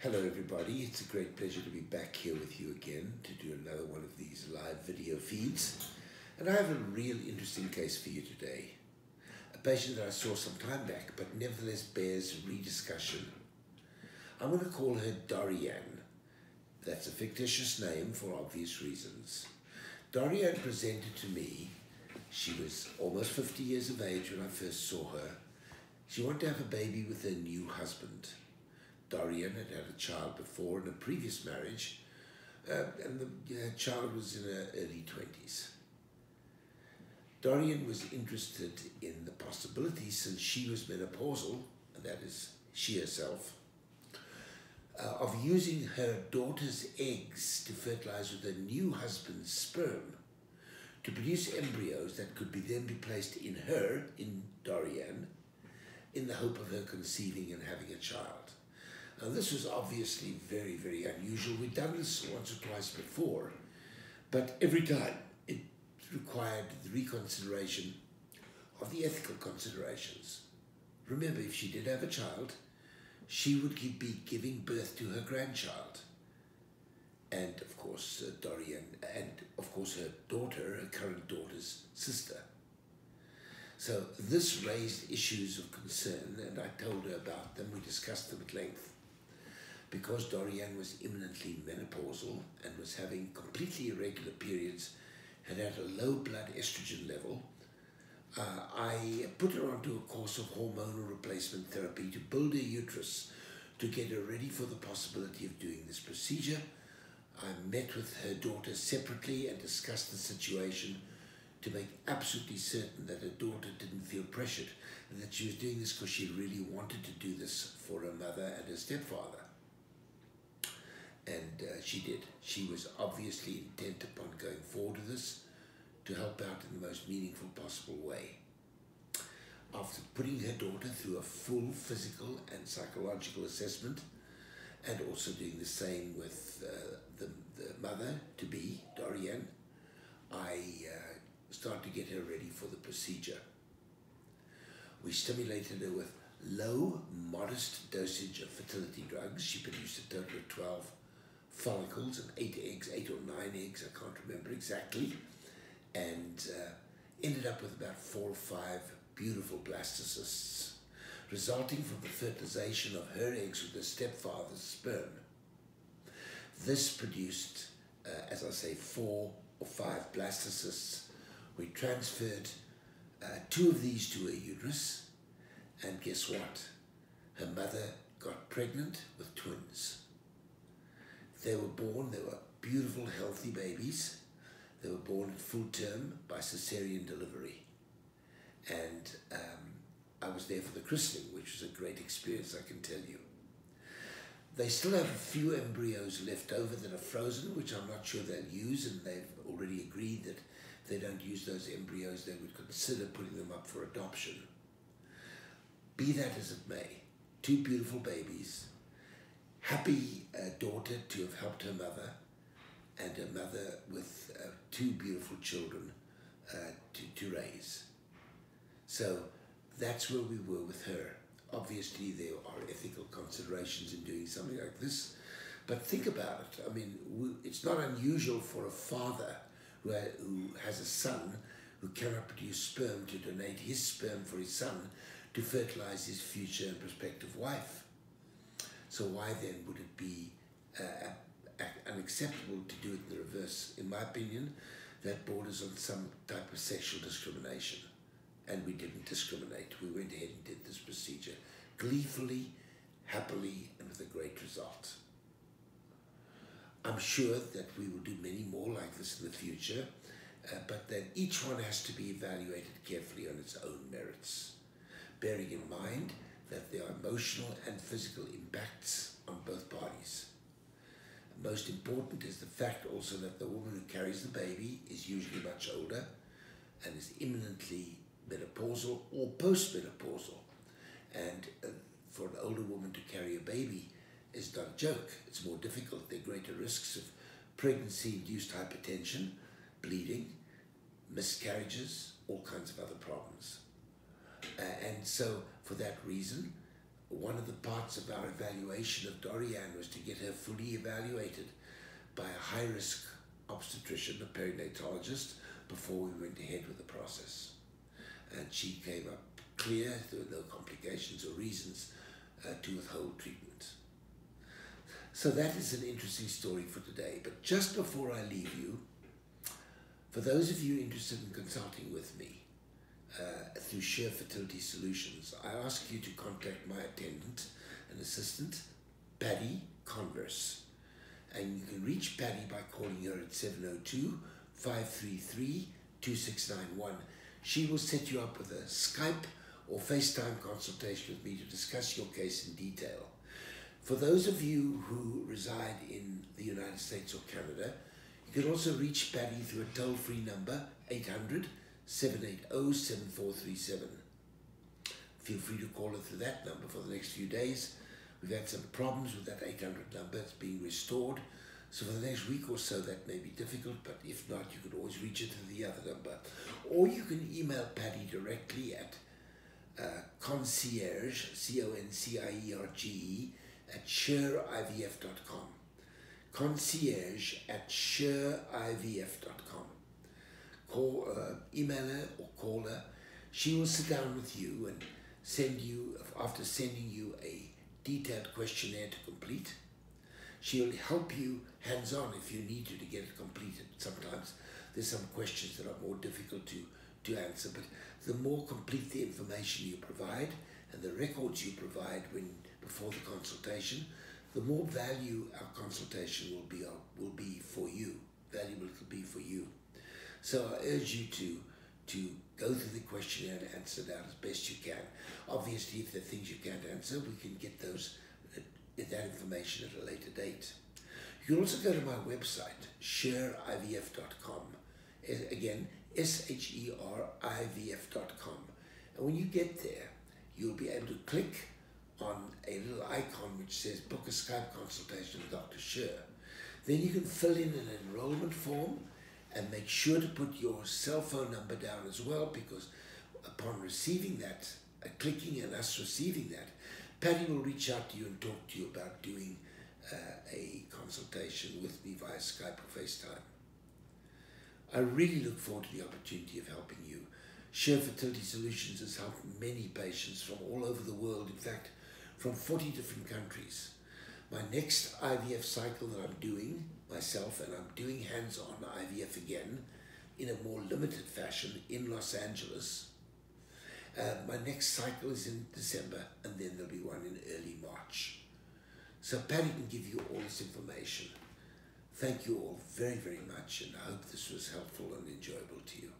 Hello everybody, it's a great pleasure to be back here with you again to do another one of these live video feeds. And I have a real interesting case for you today. A patient that I saw some time back but nevertheless bears rediscussion. I'm going to call her Dorian. That's a fictitious name for obvious reasons. Dorian presented to me. She was almost 50 years of age when I first saw her. She wanted to have a baby with her new husband. Dorian had had a child before in a previous marriage, and the child was in her early 20s. Dorian was interested in the possibility, since she was menopausal, and that is she herself, of using her daughter's eggs to fertilize with her new husband's sperm to produce embryos that could then be placed in her, in Dorian, in the hope of her conceiving and having a child. Now, this was obviously very, very unusual. We'd done this once or twice before, but every time it required the reconsideration of the ethical considerations. Remember, if she did have a child, she would be giving birth to her grandchild. And of course, Dorian, and of course her daughter, her current daughter's sister. So this raised issues of concern, and I told her about them. We discussed them at length. Because Dorian was imminently menopausal and was having completely irregular periods and had a low blood estrogen level, I put her onto a course of hormonal replacement therapy to build her uterus to get her ready for the possibility of doing this procedure. I met with her daughter separately and discussed the situation to make absolutely certain that her daughter didn't feel pressured and that she was doing this because she really wanted to do this for her mother and her stepfather. And she did. She was obviously intent upon going forward with this to help out in the most meaningful possible way. After putting her daughter through a full physical and psychological assessment, and also doing the same with the mother-to-be, Dorian, I started to get her ready for the procedure. We stimulated her with low, modest dosage of fertility drugs. She produced a total of 12 follicles and 8 or 9 eggs, I can't remember exactly, and ended up with about 4 or 5 beautiful blastocysts, resulting from the fertilization of her eggs with her stepfather's sperm. This produced, as I say, 4 or 5 blastocysts. We transferred 2 of these to her uterus, and guess what? Her mother got pregnant with twins. They were born, they were beautiful, healthy babies. They were born at full term by cesarean delivery. And I was there for the christening, which was a great experience, I can tell you. They still have a few embryos left over that are frozen, which I'm not sure they'll use, and they've already agreed that if they don't use those embryos, they would consider putting them up for adoption. Be that as it may, 2 beautiful babies, happy daughter to have helped her mother, and her mother with 2 beautiful children to raise. So that's where we were with her. Obviously, there are ethical considerations in doing something like this, but think about it. I mean, it's not unusual for a father who has a son who cannot produce sperm to donate his sperm for his son to fertilize his future and prospective wife. So why then would it be unacceptable to do it in the reverse? In my opinion, that borders on some type of sexual discrimination. And we didn't discriminate. We went ahead and did this procedure gleefully, happily, and with a great result. I'm sure that we will do many more like this in the future, but that each one has to be evaluated carefully on its own merits, bearing in mind that there are emotional and physical impacts on both parties. Most important is the fact also that the woman who carries the baby is usually much older and is imminently menopausal or postmenopausal. And for an older woman to carry a baby is not a joke. It's more difficult. There are greater risks of pregnancy-induced hypertension, bleeding, miscarriages, all kinds of other problems. And so for that reason, one of the parts of our evaluation of Dorianne was to get her fully evaluated by a high-risk obstetrician, a perinatologist, before we went ahead with the process. And she came up clear, there were no complications or reasons to withhold treatment. So that is an interesting story for today. But just before I leave you, for those of you interested in consulting with me through Share Fertility Solutions, I ask you to contact my attendant and assistant, Paddy Converse. And you can reach Paddy by calling her at 702-533-2691. She will set you up with a Skype or FaceTime consultation with me to discuss your case in detail. For those of you who reside in the United States or Canada, you can also reach Paddy through a toll-free number, 800-780-7437. Feel free to call her through that number for the next few days. We've had some problems with that 800 number. It's being restored. So for the next week or so, that may be difficult, but if not, you can always reach it through the other number. Or you can email Paddy directly at concierge, C-O-N-C-I-E-R-G-E, at sharevf.com. concierge@sharevf.com. Email her or call her. She will sit down with you and send you, after sending you a detailed questionnaire to complete. She'll help you hands-on if you need to get it completed. Sometimes there's some questions that are more difficult to answer, but the more complete the information you provide and the records you provide before the consultation, the more value our consultation will be for you, valuable it will be for you. So I urge you to go through the questionnaire and answer it out as best you can. Obviously, if there are things you can't answer, we can get that information at a later date. You can also go to my website, sharevf.com. Again, sherivf.com. And when you get there, you'll be able to click on a little icon which says book a Skype consultation with Dr. Sher. Then you can fill in an enrollment form and make sure to put your cell phone number down as well, because upon receiving that, clicking and us receiving that, Paddy will reach out to you and talk to you about doing a consultation with me via Skype or FaceTime. I really look forward to the opportunity of helping you. Share Fertility Solutions has helped many patients from all over the world, in fact, from 40 different countries. My next IVF cycle that I'm doing myself, and I'm doing hands-on IVF again in a more limited fashion in Los Angeles. My next cycle is in December, and then there'll be one in early March. So Paddy can give you all this information. Thank you all very, very much, and I hope this was helpful and enjoyable to you.